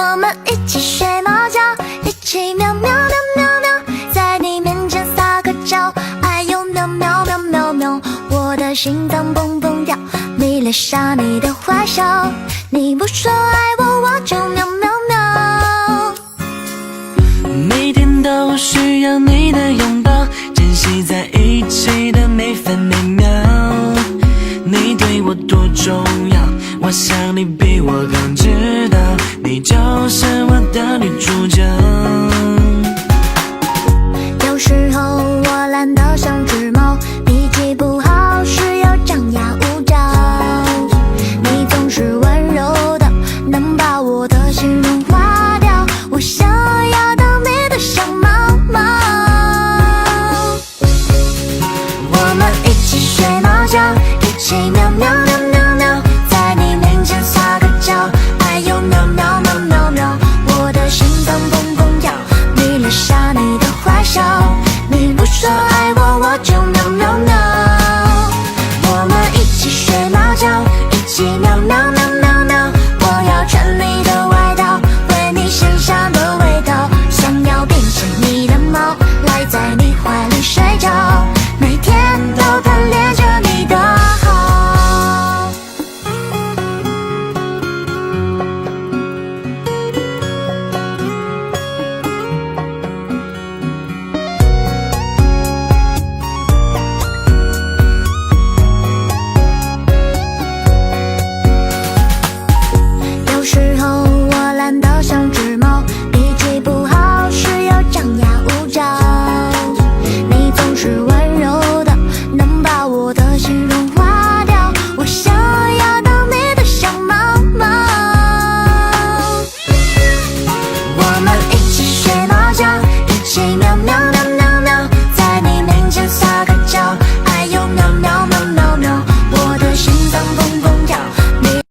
我们一起睡猫觉，一起喵喵喵喵喵，在你面前撒个娇，哎呦喵喵喵喵喵，我的心脏蹦蹦跳，迷恋上你的坏笑，你不说爱我，我就喵喵喵。每天都需要你的拥抱，珍惜在一起的每分每秒。你对我多重要，我想你比我更知道，你就是我的女主角。有时候我懒得像只猫，脾气不好时又张牙舞爪，你总是温柔的，能把我的心融化掉，我想要当你的小猫猫。我们一起睡猫觉，一起喵